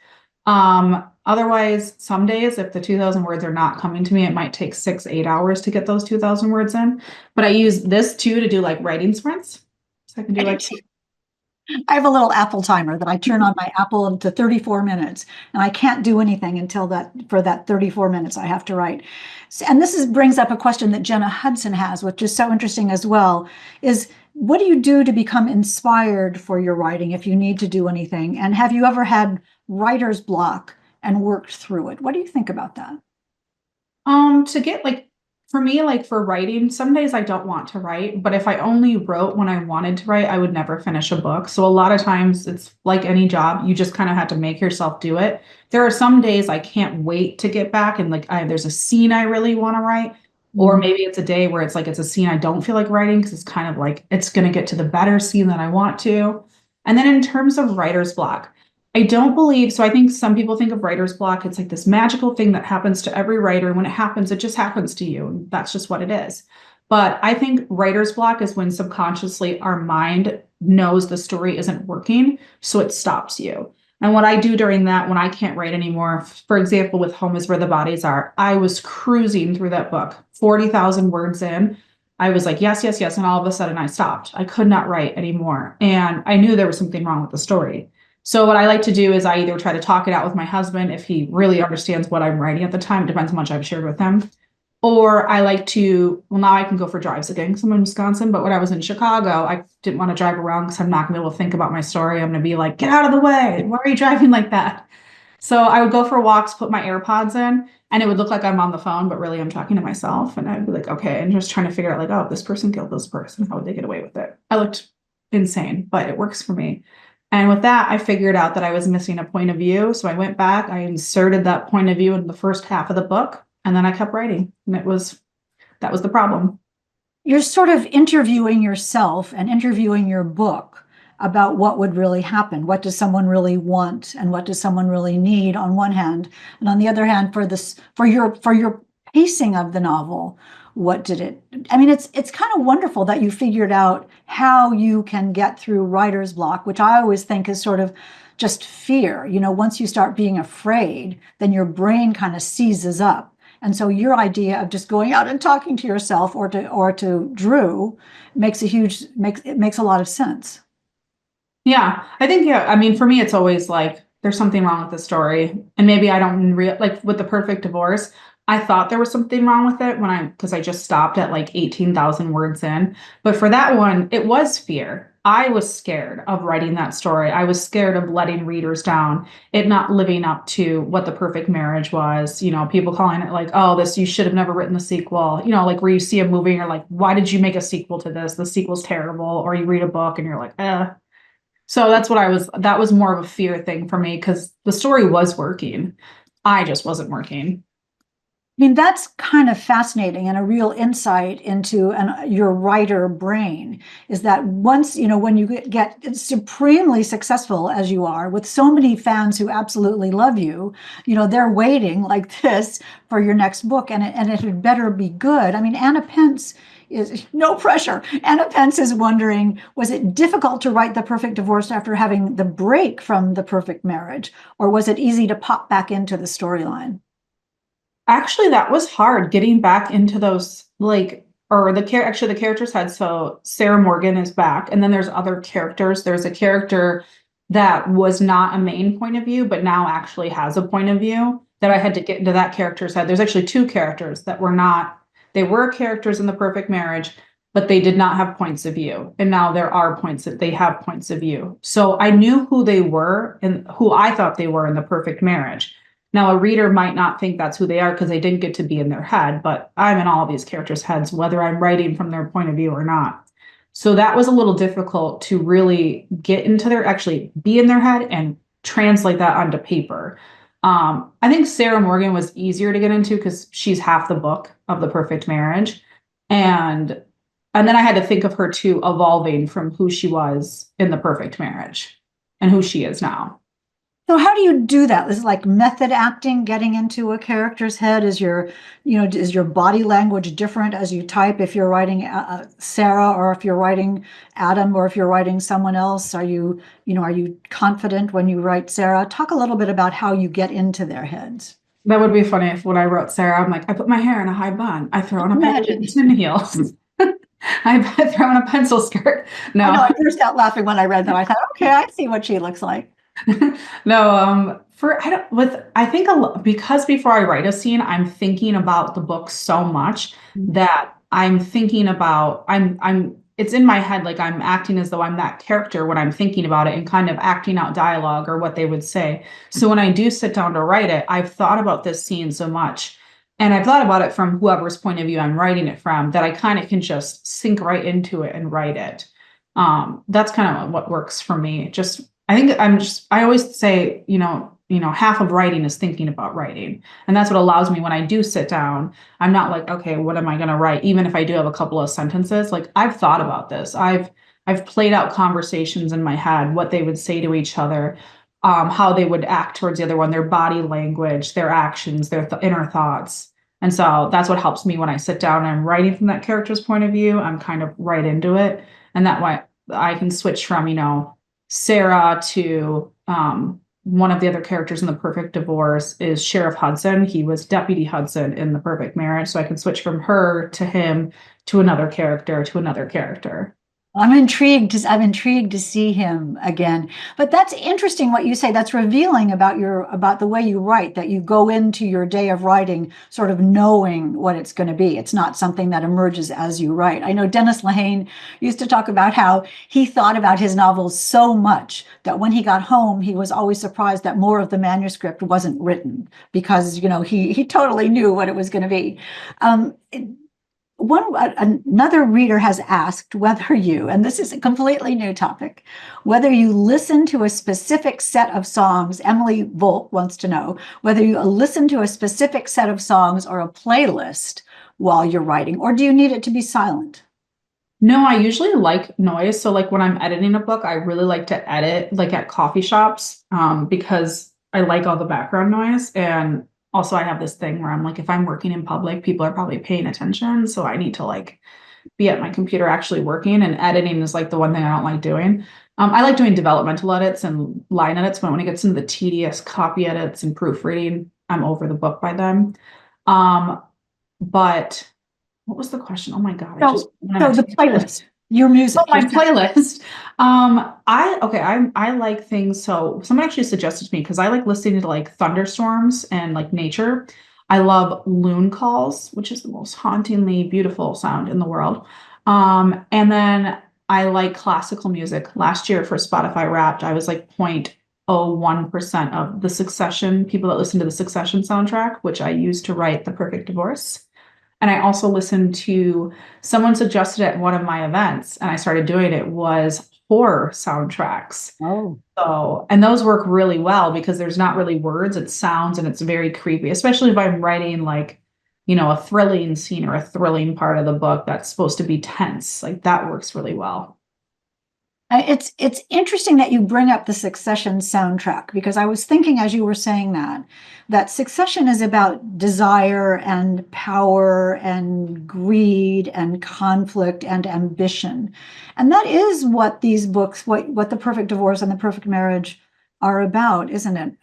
Otherwise, some days, if the 2000 words are not coming to me, it might take 8 hours to get those 2000 words in. But I use this too to do like writing sprints. So I can do I do like, too. I have a little Apple timer that I turn on my Apple to 34 minutes, and I can't do anything until that for that 34 minutes I have to write. And brings up a question that Jenna Hudson has, which is so interesting as well, is what do you do to become inspired for your writing if you need to do anything? And have you ever had writer's block and worked through it? What do you think about that? to get like for me, like for writing, some days I don't want to write, but if I only wrote when I wanted to write, I would never finish a book. So a lot of times it's like any job, you just kind of have to make yourself do it. There are some days I can't wait to get back and like there's a scene I really want to write. Or Mm. maybe it's a day where it's like it's a scene I don't feel like writing because it's kind of like it's gonna get to the better scene that I want to. And then in terms of writer's block, I don't believe so. I think some people think of writer's block. It's like this magical thing that happens to every writer. And when it happens, it just happens to you. And that's just what it is. But I think writer's block is when subconsciously our mind knows the story isn't working. So it stops you. And what I do during that, when I can't write anymore, for example, with Home is Where the Bodies Are, I was cruising through that book, 40,000 words in. I was like, yes, yes, yes. And all of a sudden I stopped. I could not write anymore. And I knew there was something wrong with the story. So what I like to do is I either try to talk it out with my husband if he really understands what I'm writing at the time. It depends how much I've shared with him. Or I like to, well, now I can go for drives again because I'm in Wisconsin. But when I was in Chicago, I didn't want to drive around because I'm not going to be able to think about my story. I'm going to be like, get out of the way. Why are you driving like that? So I would go for walks, put my AirPods in, and it would look like I'm on the phone, but really I'm talking to myself. And I'd be like, okay, and just trying to figure out like, oh, this person killed this person. How would they get away with it? I looked insane, but it works for me. And with that, I figured out that I was missing a point of view. So I went back, I inserted that point of view in the first half of the book, and then I kept writing. And that was the problem. You're sort of interviewing yourself and interviewing your book about what would really happen. What does someone really want and what does someone really need on one hand, and on the other hand, for your pacing of the novel, what did it? I mean, it's kind of wonderful that you figured out how you can get through writer's block, which I always think is sort of just fear. Once you start being afraid, then your brain kind of seizes up. And so your idea of just going out and talking to yourself or to Drew makes a lot of sense. Yeah, I think, yeah, I mean, for me, it's always like there's something wrong with the story. And maybe I don't real like with the perfect divorce. I thought there was something wrong with it because I just stopped at like 18,000 words in. But for that one, it was fear. I was scared of writing that story. I was scared of letting readers down, it not living up to what the perfect marriage was. People calling it like, oh, you should have never written the sequel. Like where you see a movie and you're like, why did you make a sequel to this? The sequel's terrible. Or you read a book and you're like, eh. So that was more of a fear thing for me because the story was working. I just wasn't working. I mean, that's kind of fascinating and a real insight into your writer brain is that once, when you get supremely successful as you are with so many fans who absolutely love you, they're waiting like this for your next book and it had better be good. I mean, Anna Pence is no pressure. Anna Pence is wondering, was it difficult to write The Perfect Divorce after having the break from The Perfect Marriage, or was it easy to pop back into the storyline? Actually, that was hard getting back into those. Like, or actually the characters had, so Sarah Morgan is back, and then there's other characters. There's a character that was not a main point of view, but now actually has a point of view that I had to get into that character's head. There's actually two characters that were not, they were characters in The Perfect Marriage, but they did not have points of view. And now there are points that they have points of view. So I knew who they were and who I thought they were in The Perfect Marriage. Now, a reader might not think that's who they are because they didn't get to be in their head, but I'm in all of these characters' heads, whether I'm writing from their point of view or not. So that was a little difficult to really get into actually be in their head and translate that onto paper. I think Sarah Morgan was easier to get into because she's half the book of The Perfect Marriage. And and then I had to think of her too, evolving from who she was in The Perfect Marriage and who she is now. So how do you do that? Is it like method acting, getting into a character's head? Is your body language different as you type if you're writing Sarah or if you're writing Adam or if you're writing someone else? Are you confident when you write Sarah? Talk a little bit about how you get into their heads. That would be funny if when I wrote Sarah, I'm like, I put my hair in a high bun. I throw on a pair of Imagine. tin heels. I throw on a pencil skirt. I know No, I burst out laughing when I read that. I thought, okay, I see what she looks like. no, for I don't with I think because before I write a scene, I'm thinking about the book so much that I'm thinking about I'm it's in my head like I'm acting as though I'm that character when I'm thinking about it and kind of acting out dialogue or what they would say. So when I do sit down to write it, I've thought about this scene so much. And I've thought about it from whoever's point of view I'm writing it from that I kind of can just sink right into it and write it. That's kind of what works for me. I always say, half of writing is thinking about writing. And that's what allows me when I do sit down, I'm not like, okay, what am I going to write? Even if I do have a couple of sentences, like I've thought about this. I've played out conversations in my head, what they would say to each other, how they would act towards the other one, their body language, their actions, their inner thoughts. And so that's what helps me when I sit down and I'm writing from that character's point of view. I'm kind of right into it. And that way I can switch from, Sarah to one of the other characters in The Perfect Divorce is Sheriff Hudson. He was Deputy Hudson in The Perfect Marriage. So I can switch from her to him to another character to another character. I'm intrigued to see him again. But that's interesting what you say. That's revealing about the way you write, that you go into your day of writing sort of knowing what it's going to be. It's not something that emerges as you write. I know Dennis Lehane used to talk about how he thought about his novels so much that when he got home, he was always surprised that more of the manuscript wasn't written because, he totally knew what it was going to be. Um, Another reader has asked whether and this is a completely new topic, whether you listen to a specific set of songs. Emily Volk wants to know whether you listen to a specific set of songs or a playlist while you're writing, or do you need it to be silent? No, I usually like noise. So like when I'm editing a book, I really like to edit like at coffee shops because I like all the background noise. And also I have this thing where I'm like, if I'm working in public, people are probably paying attention. So I need to like be at my computer actually working, and editing is like the one thing I don't like doing. I like doing developmental edits and line edits, but when it gets into the tedious copy edits and proofreading, I'm over the book by then. Um, but what was the question? Oh my God, I just So the playlist, your music. Oh, my playlist. I like things. So someone actually suggested to me because I like listening to like thunderstorms and like nature. I love loon calls, which is the most hauntingly beautiful sound in the world. And then I like classical music. Last year for Spotify Wrapped, I was like 0.01% of the Succession people that listen to the Succession soundtrack, which I used to write The Perfect Divorce. And I also listened to someone suggested at one of my events, and I started doing it, was horror soundtracks. Oh. So, and those work really well because there's not really words, it's sounds, and it's very creepy, especially if I'm writing like, a thrilling scene or a thrilling part of the book that's supposed to be tense. Like that works really well. It's interesting that you bring up the Succession soundtrack, because I was thinking as you were saying that Succession is about desire and power and greed and conflict and ambition. And that is what these books, what The Perfect Divorce and The Perfect Marriage are about, isn't it?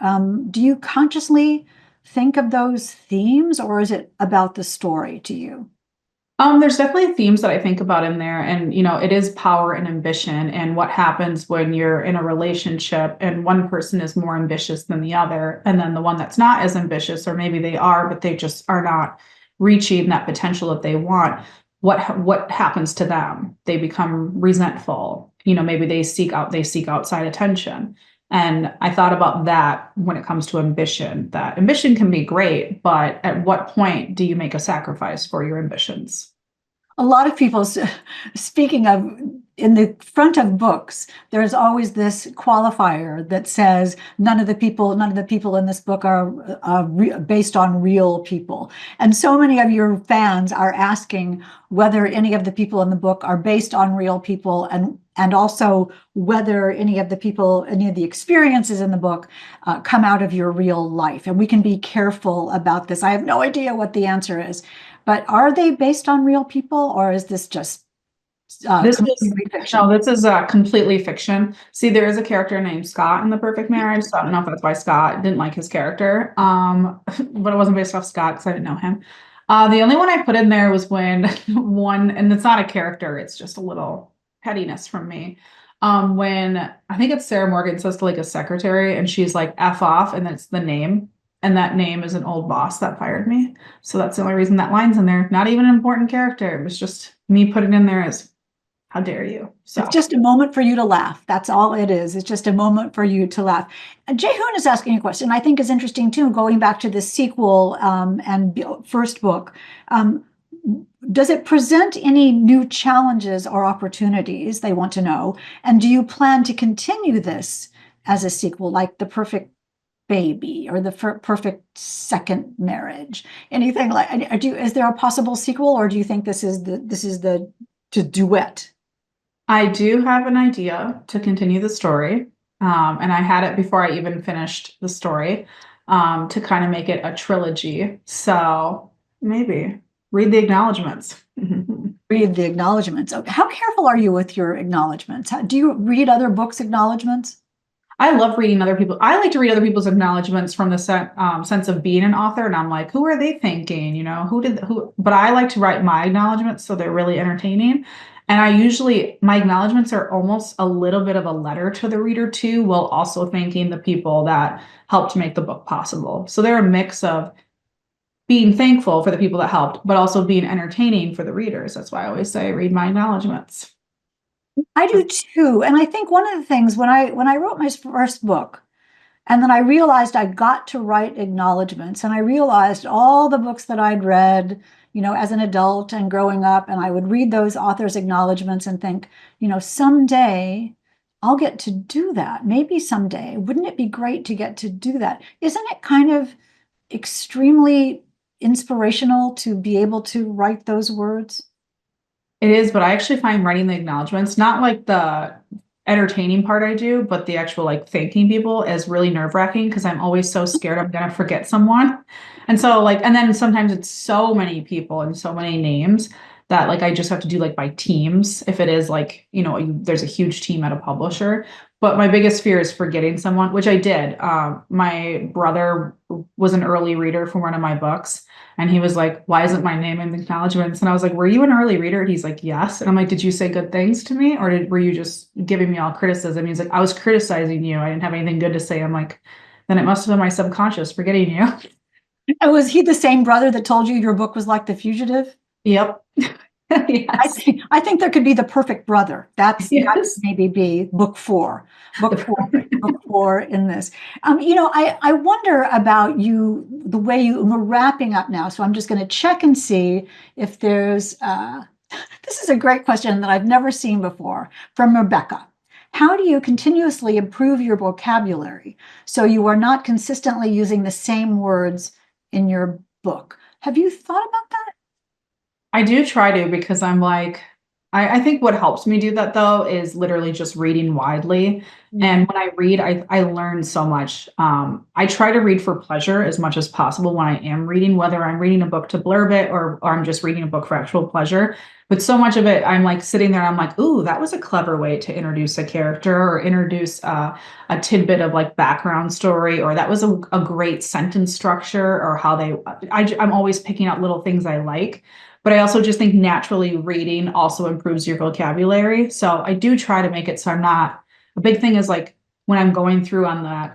Do you consciously think of those themes, or is it about the story to you? There's definitely themes that I think about in there, and it is power and ambition, and what happens when you're in a relationship and one person is more ambitious than the other, and then the one that's not as ambitious, or maybe they are, but they just are not reaching that potential that they want. What happens to them? They become resentful. Maybe they seek outside attention. And I thought about that when it comes to ambition, that ambition can be great, but at what point do you make a sacrifice for your ambitions? A lot of people, speaking of, in the front of books, there's always this qualifier that says none of the people in this book are based on real people. And so many of your fans are asking whether any of the people in the book are based on real people, and also whether any of the experiences in the book come out of your real life. And we can be careful about this. I have no idea what the answer is. But are they based on real people, or is this just completely fiction? This is completely fiction. See, there is a character named Scott in The Perfect Marriage, so I don't know if that's why Scott didn't like his character. But it wasn't based off Scott because I didn't know him. The only one I put in there was when and it's not a character, it's just a little pettiness from me. When I think it's Sarah Morgan says to like a secretary, and she's like F off, and that's the name. And that name is an old boss that fired me. So that's the only reason that line's in there. Not even an important character. It was just me putting in there as, how dare you? So It's just a moment for you to laugh. That's all it is. It's just a moment for you to laugh. Jay Hoon is asking a question I think is interesting too, going back to the sequel and first book. Does it present any new challenges or opportunities? They want to know. And do you plan to continue this as a sequel, like The Perfect Baby or The Perfect Second Marriage? Anything like? Is there a possible sequel, or do you think this is the duet? I do have an idea to continue the story. And I had it before I even finished the story, to kind of make it a trilogy. So maybe read the acknowledgments. Read the acknowledgments. Okay. How careful are you with your acknowledgments? Do you read other books' acknowledgments? I love reading other people. I like to read other people's acknowledgments from the sense of being an author, and I'm like, who are they thinking? Who? But I like to write my acknowledgments so they're really entertaining. And my acknowledgments are almost a little bit of a letter to the reader too, while also thanking the people that helped make the book possible. So they're a mix of being thankful for the people that helped, but also being entertaining for the readers. That's why I always say read my acknowledgments. I do too. And I think one of the things when I wrote my first book, and then I realized I got to write acknowledgments, and I realized all the books that I'd read, as an adult and growing up, and I would read those authors' acknowledgments and think, someday I'll get to do that. Maybe someday. Wouldn't it be great to get to do that? Isn't it kind of extremely inspirational to be able to write those words? It is, but I actually find writing the acknowledgments, not like the entertaining part I do, but the actual like thanking people is really nerve-wracking because I'm always so scared I'm gonna forget someone. And so and then sometimes it's so many people and so many names that like I just have to do like by teams if it is like, there's a huge team at a publisher. But my biggest fear is forgetting someone, which I did. My brother was an early reader for one of my books. And he was like, why isn't my name in the acknowledgments? And I was like, were you an early reader? And he's like, yes. And I'm like, did you say good things to me? Or were you just giving me all criticism? He's like, I was criticizing you. I didn't have anything good to say. I'm like, then it must have been my subconscious forgetting you. And was he the same brother that told you your book was like The Fugitive? Yep. Yes. I think there could be The Perfect Brother. That's maybe be book four in this. I wonder about you, the way we're wrapping up now. So I'm just going to check and see if there's, this is a great question that I've never seen before from Rebecca. How do you continuously improve your vocabulary so you are not consistently using the same words in your book? Have you thought about that? I do try to because I'm like, I think what helps me do that though is literally just reading widely And when I read, I learn so much. I try to read for pleasure as much as possible when I am reading, whether I'm reading a book to blurb it or I'm just reading a book for actual pleasure. But so much of it, I'm like sitting there, I'm like, ooh, that was a clever way to introduce a character or introduce a tidbit of like background story, or that was a great sentence structure, or how I'm always picking out little things I like. But I also just think naturally reading also improves your vocabulary. So I do try to make it so I'm not, a big thing is like when I'm going through on that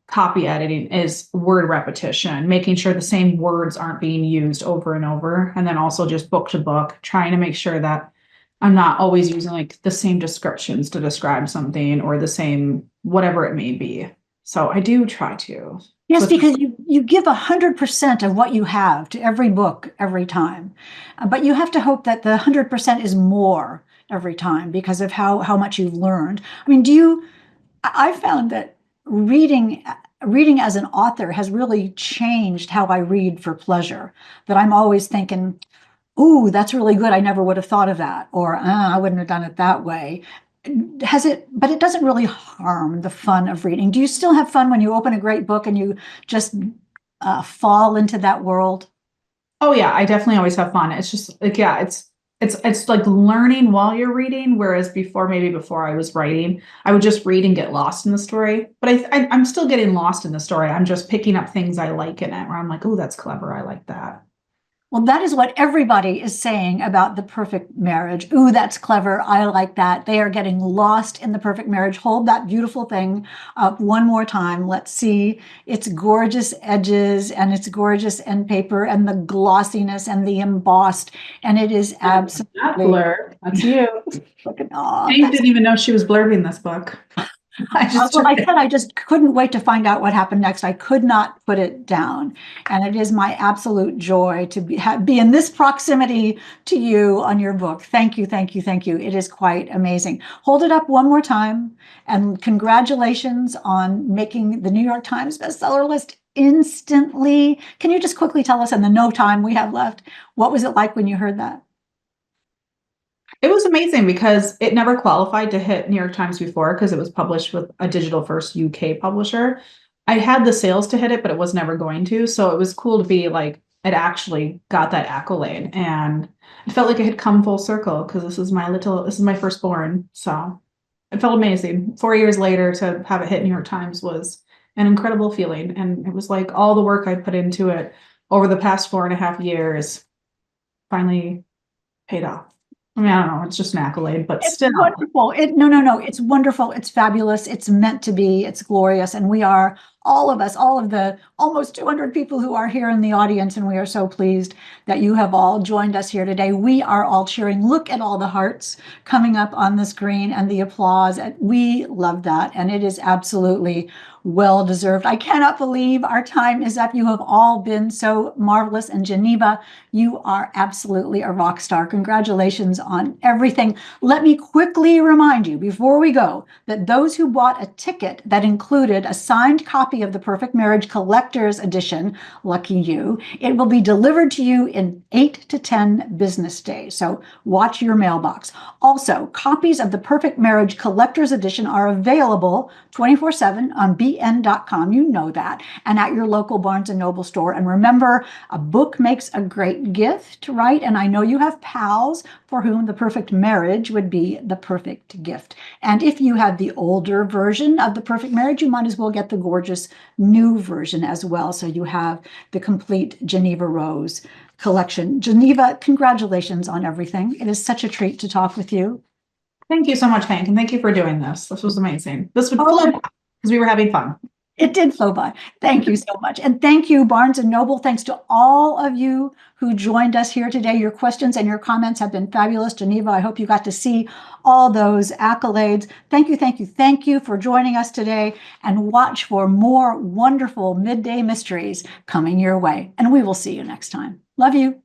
copy editing is word repetition, making sure the same words aren't being used over and over. And then also just book to book, trying to make sure that I'm not always using like the same descriptions to describe something or the same whatever it may be. So I do try to. Yes, So because you give 100% of what you have to every book every time. But you have to hope that the 100% is more every time because of how much you've learned. I mean, I found that reading as an author has really changed how I read for pleasure. That I'm always thinking, ooh, that's really good. I never would have thought of that, or I wouldn't have done it that way. But it doesn't really harm the fun of reading. Do you still have fun when you open a great book and you just fall into that world? oh yeah, I definitely always have fun. It's just like, yeah, it's like learning while you're reading. Whereas before, maybe before I was writing, I would just read and get lost in the story. But I'm still getting lost in the story. I'm just picking up things I like in it, where I'm like, oh, that's clever. I like that. Well, that is what everybody is saying about The Perfect Marriage. Ooh, that's clever. I like that. They are getting lost in The Perfect Marriage. Hold that beautiful thing up one more time. Let's see its gorgeous edges and its gorgeous end paper and the glossiness and the embossed. And it is Not absolutely, blur. That's you. look at, oh, Hank that's didn't even know she was blurbing this book. I just well, took I it. said I just couldn't wait to find out what happened next. I could not put it down. And it is my absolute joy to be in this proximity to you on your book. Thank you, thank you, thank you. It is quite amazing. Hold it up one more time. And congratulations on making the New York Times bestseller list instantly. Can you just quickly tell us in the no time we have left, what was it like when you heard that? It was amazing because it never qualified to hit New York Times before because it was published with a digital first UK publisher. I had the sales to hit it, but it was never going to. So it was cool to be like, it actually got that accolade. And it felt like it had come full circle because this is my firstborn. So it felt amazing. 4 years later to have it hit New York Times was an incredible feeling. And it was like all the work I put into it over the past 4.5 years finally paid off. I mean, I don't know, it's just an accolade, but It's still. wonderful. No. It's wonderful. It's fabulous. It's meant to be. It's glorious. And we are, all of us, all of the almost 200 people who are here in the audience, and we are so pleased that you have all joined us here today. We are all cheering. Look at all the hearts coming up on the screen and the applause. And we love that. And it is absolutely well deserved. I cannot believe our time is up. You have all been so marvelous. And Jeneva, you are absolutely a rock star. Congratulations on everything. Let me quickly remind you before we go that those who bought a ticket that included a signed copy of The Perfect Marriage Collector's Edition, lucky you, it will be delivered to you in 8 to 10 business days. So watch your mailbox. Also, copies of The Perfect Marriage Collector's Edition are available 24/7 on bn.com. You know that. And at your local Barnes & Noble store. And remember, a book makes a great gift, right? And I know you have pals for whom The Perfect Marriage would be the perfect gift. And if you have the older version of The Perfect Marriage, you might as well get the gorgeous new version as well. So you have the complete Jeneva Rose collection. Jeneva, congratulations on everything. It is such a treat to talk with you. Thank you so much, Hank, and thank you for doing this. This was amazing. This would Oh, flow because we were having fun. it did flow by. Thank you so much. And thank you, Barnes & Noble. Thanks to all of you who joined us here today. Your questions and your comments have been fabulous. Jeneva, I hope you got to see all those accolades. Thank you, thank you, thank you for joining us today. And watch for more wonderful midday mysteries coming your way. And we will see you next time. Love you.